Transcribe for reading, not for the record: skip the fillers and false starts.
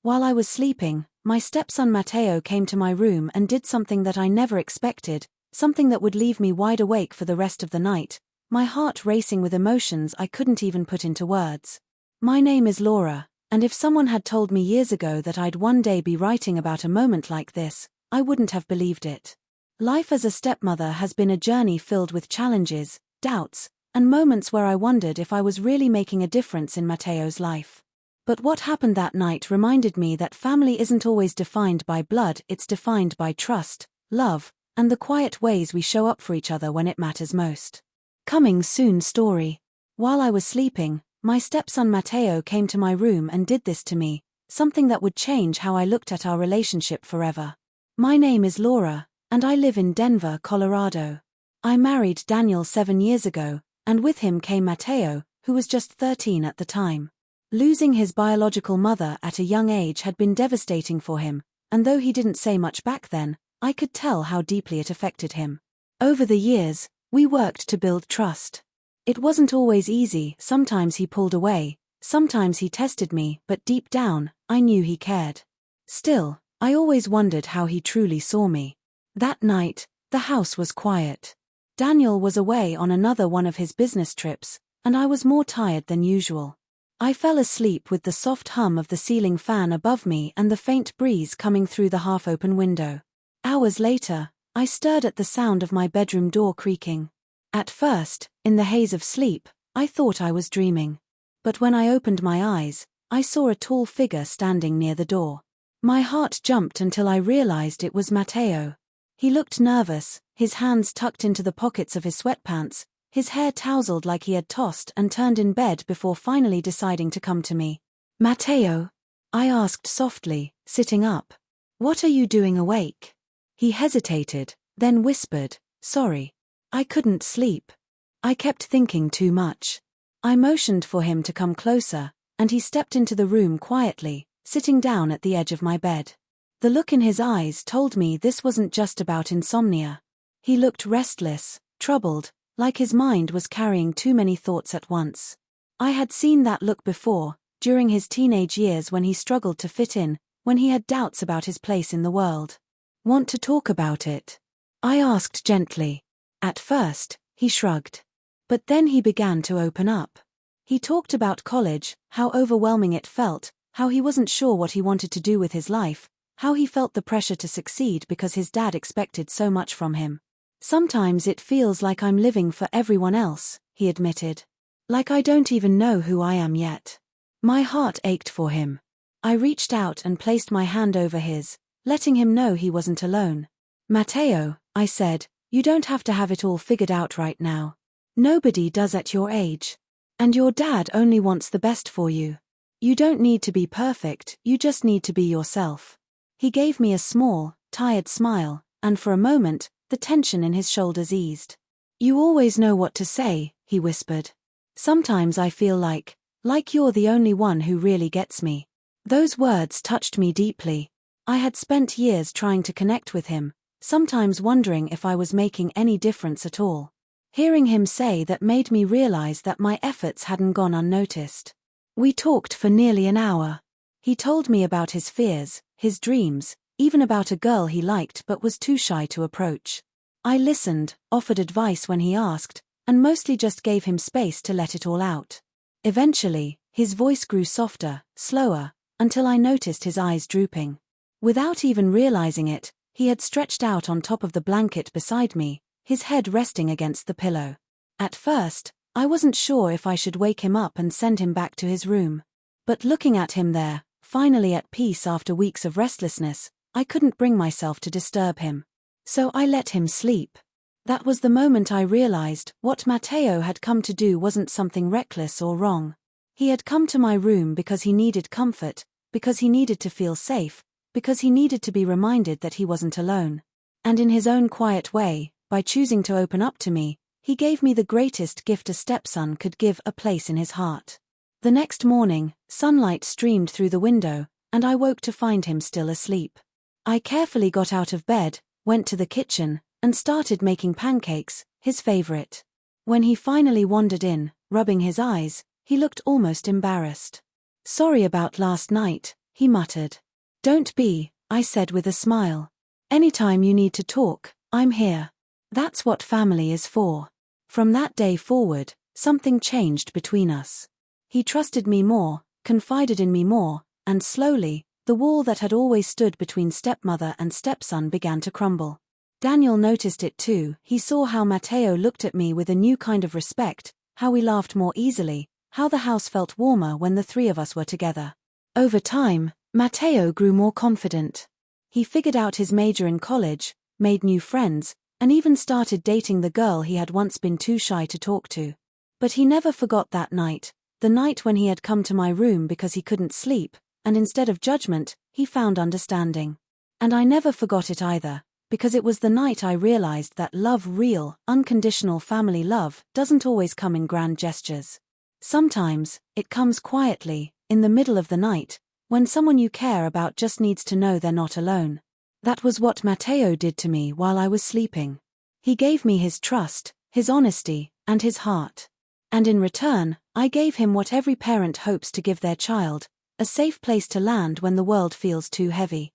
While I was sleeping, my stepson Mateo came to my room and did something that I never expected, something that would leave me wide awake for the rest of the night, my heart racing with emotions I couldn't even put into words. My name is Laura, and if someone had told me years ago that I'd one day be writing about a moment like this, I wouldn't have believed it. Life as a stepmother has been a journey filled with challenges, doubts, and moments where I wondered if I was really making a difference in Mateo's life. But what happened that night reminded me that family isn't always defined by blood, it's defined by trust, love, and the quiet ways we show up for each other when it matters most. Coming soon story. While I was sleeping, my stepson Mateo came to my room and did this to me, something that would change how I looked at our relationship forever. My name is Laura, and I live in Denver, Colorado. I married Daniel 7 years ago, and with him came Mateo, who was just 13 at the time. Losing his biological mother at a young age had been devastating for him, and though he didn't say much back then, I could tell how deeply it affected him. Over the years, we worked to build trust. It wasn't always easy, sometimes he pulled away, sometimes he tested me, but deep down, I knew he cared. Still, I always wondered how he truly saw me. That night, the house was quiet. Daniel was away on another one of his business trips, and I was more tired than usual. I fell asleep with the soft hum of the ceiling fan above me and the faint breeze coming through the half-open window. Hours later, I stirred at the sound of my bedroom door creaking. At first, in the haze of sleep, I thought I was dreaming. But when I opened my eyes, I saw a tall figure standing near the door. My heart jumped until I realized it was Mateo. He looked nervous, his hands tucked into the pockets of his sweatpants, his hair tousled like he had tossed and turned in bed before finally deciding to come to me. "Mateo?" I asked softly, sitting up. "What are you doing awake?" He hesitated, then whispered, "Sorry. I couldn't sleep. I kept thinking too much." I motioned for him to come closer, and he stepped into the room quietly, sitting down at the edge of my bed. The look in his eyes told me this wasn't just about insomnia. He looked restless, troubled, like his mind was carrying too many thoughts at once. I had seen that look before, during his teenage years when he struggled to fit in, when he had doubts about his place in the world. "Want to talk about it?" I asked gently. At first, he shrugged. But then he began to open up. He talked about college, how overwhelming it felt, how he wasn't sure what he wanted to do with his life, how he felt the pressure to succeed because his dad expected so much from him. "Sometimes it feels like I'm living for everyone else," he admitted. "Like I don't even know who I am yet." My heart ached for him. I reached out and placed my hand over his, letting him know he wasn't alone. "Mateo," I said, "you don't have to have it all figured out right now. Nobody does at your age. And your dad only wants the best for you. You don't need to be perfect, you just need to be yourself." He gave me a small, tired smile, and for a moment, the tension in his shoulders eased. "You always know what to say," he whispered. "Sometimes I feel like you're the only one who really gets me." Those words touched me deeply. I had spent years trying to connect with him, sometimes wondering if I was making any difference at all. Hearing him say that made me realize that my efforts hadn't gone unnoticed. We talked for nearly an hour. He told me about his fears, his dreams, even about a girl he liked but was too shy to approach. I listened, offered advice when he asked, and mostly just gave him space to let it all out. Eventually, his voice grew softer, slower, until I noticed his eyes drooping. Without even realizing it, he had stretched out on top of the blanket beside me, his head resting against the pillow. At first, I wasn't sure if I should wake him up and send him back to his room. But looking at him there, finally at peace after weeks of restlessness, I couldn't bring myself to disturb him. So I let him sleep. That was the moment I realized what Mateo had come to do wasn't something reckless or wrong. He had come to my room because he needed comfort, because he needed to feel safe, because he needed to be reminded that he wasn't alone. And in his own quiet way, by choosing to open up to me, he gave me the greatest gift a stepson could give: a place in his heart. The next morning, sunlight streamed through the window, and I woke to find him still asleep. I carefully got out of bed, went to the kitchen, and started making pancakes, his favorite. When he finally wandered in, rubbing his eyes, he looked almost embarrassed. "Sorry about last night," he muttered. Don't be, I said with a smile. Anytime you need to talk, I'm here. That's what family is for. From that day forward, something changed between us. He trusted me more, confided in me more, and slowly, the wall that had always stood between stepmother and stepson began to crumble. Daniel noticed it too. He saw how Mateo looked at me with a new kind of respect, how we laughed more easily, how the house felt warmer when the three of us were together. Over time, Mateo grew more confident. He figured out his major in college, made new friends, and even started dating the girl he had once been too shy to talk to. But he never forgot that night, the night when he had come to my room because he couldn't sleep, and instead of judgment, he found understanding. And I never forgot it either, because it was the night I realized that love, real, unconditional family love, doesn't always come in grand gestures. Sometimes, it comes quietly, in the middle of the night, when someone you care about just needs to know they're not alone. That was what Mateo did to me while I was sleeping. He gave me his trust, his honesty, and his heart. And in return, I gave him what every parent hopes to give their child, a safe place to land when the world feels too heavy.